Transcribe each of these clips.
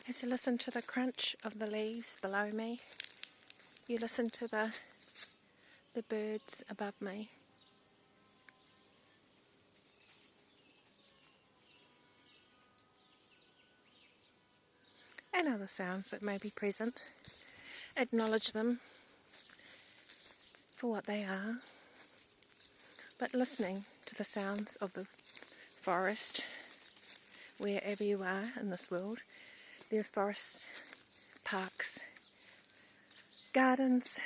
As you listen to the crunch of the leaves below me, you listen to the birds above me. And other sounds that may be present. Acknowledge them for what they are. But listening to the sounds of the forest, wherever you are in this world, there are forests, parks, gardens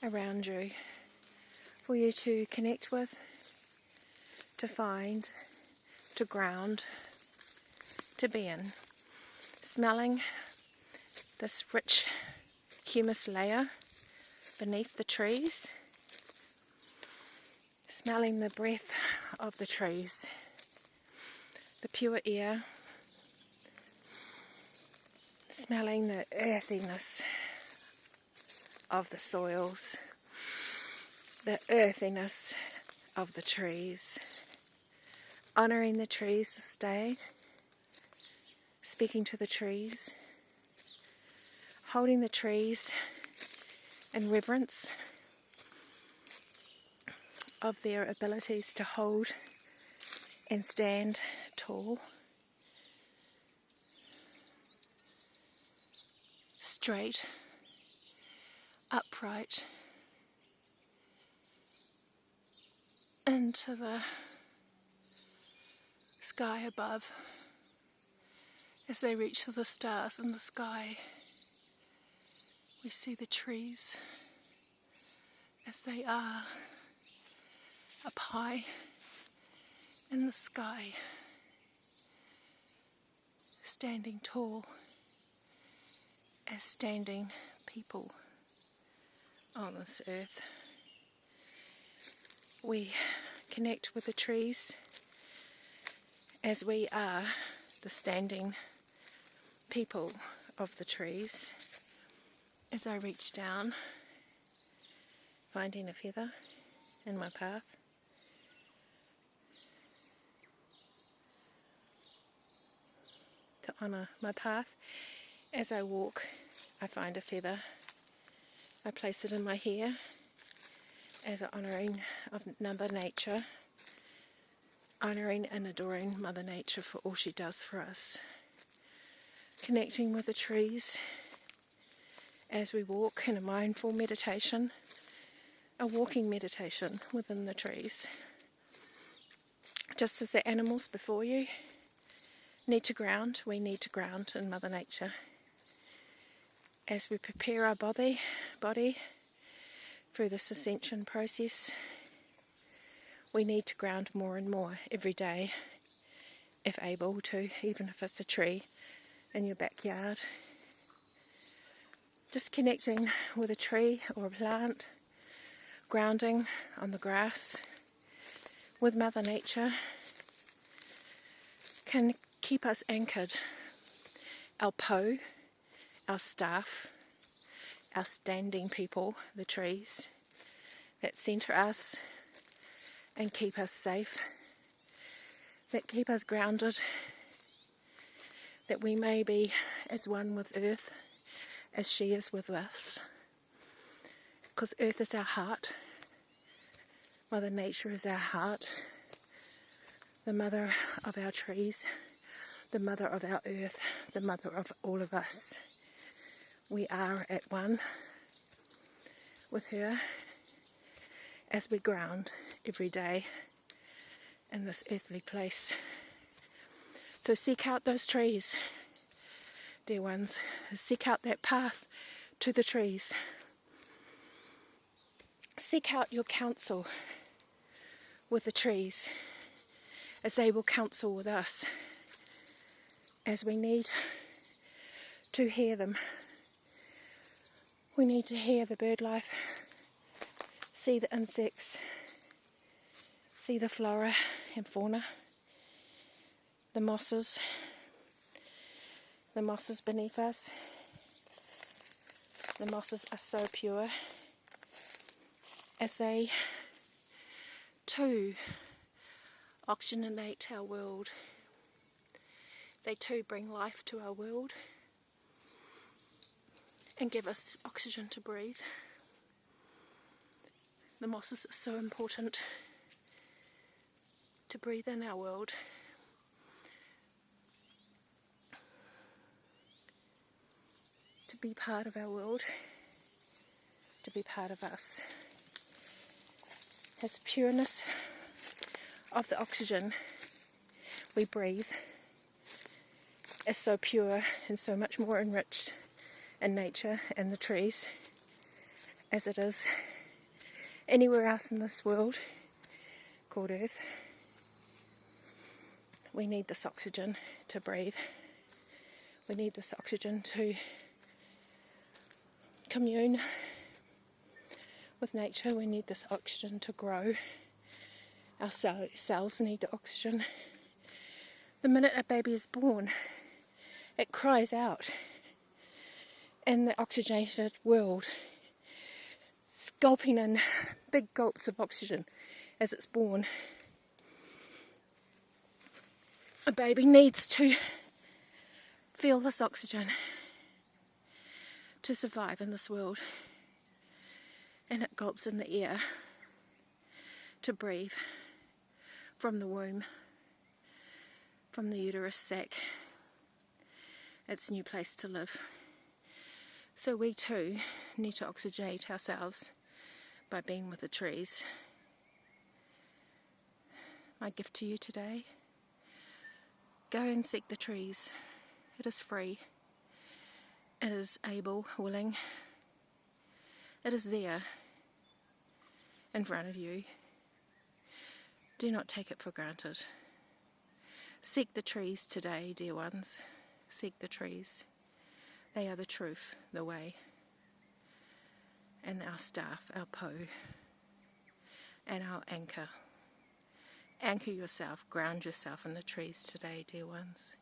around you for you to connect with, to find, to ground, to be in. Smelling this rich humus layer beneath the trees, smelling the breath of the trees, the pure air, smelling the earthiness of the soils, the earthiness of the trees, honouring the trees this day, speaking to the trees, holding the trees in reverence of their abilities to hold and stand tall, straight, upright, into the sky above. As they reach to the stars in the sky, we see the trees as they are up high in the sky, standing tall as standing people on this earth. We connect with the trees as we are the standing people of the trees. As I reach down, finding a feather in my path, to honour my path. As I walk, I find a feather. I place it in my hair as an honouring of Mother Nature, honouring and adoring Mother Nature for all she does for us. Connecting with the trees as we walk in a mindful meditation, a walking meditation within the trees. Just as the animals before you need to ground, we need to ground in Mother Nature. As we prepare our body through this ascension process, we need to ground more and more every day, if able to, even if it's a tree in your backyard. Just connecting with a tree or a plant, grounding on the grass with Mother Nature can keep us anchored. Our po, our staff, our standing people, the trees that centre us and keep us safe, that keep us grounded, that we may be as one with Earth as she is with us. Because Earth is our heart, Mother Nature is our heart, the mother of our trees, the mother of our earth, the mother of all of us. We are at one with her as we ground every day in this earthly place. So seek out those trees, dear ones. Seek out that path to the trees. Seek out your counsel with the trees, as they will counsel with us, as we need to hear them. We need to hear the bird life, see the insects, see the flora and fauna, the mosses beneath us. The mosses are so pure, as they too oxygenate our world They too bring life to our world and give us oxygen to breathe. The mosses are so important to breathe in our world. To be part of our world, to be part of us. As pureness of the oxygen we breathe is so pure and so much more enriched in nature and the trees as it is anywhere else in this world called Earth. We need this oxygen to breathe. We need this oxygen to commune with nature. We need this oxygen to grow. Our cells need the oxygen. The minute a baby is born, it cries out in the oxygenated world, gulping in big gulps of oxygen as it's born. A baby needs to feel this oxygen to survive in this world, and it gulps in the air to breathe from the womb, from the uterus sac, its new place to live. So we too need to oxygenate ourselves by being with the trees. My gift to you today: go and seek the trees. It is free. It is able, willing. It is there in front of you. Do not take it for granted. Seek the trees today, dear ones. Seek the trees. They are the truth, the way, and our staff, our po, and our anchor. Anchor yourself, ground yourself in the trees today, dear ones,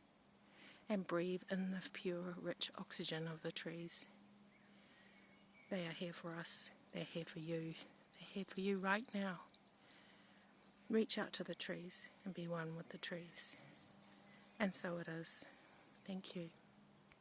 and breathe in the pure, rich oxygen of the trees. They are here for us. They're here for you. They're here for you right now. Reach out to the trees and be one with the trees. And so it is. Thank you.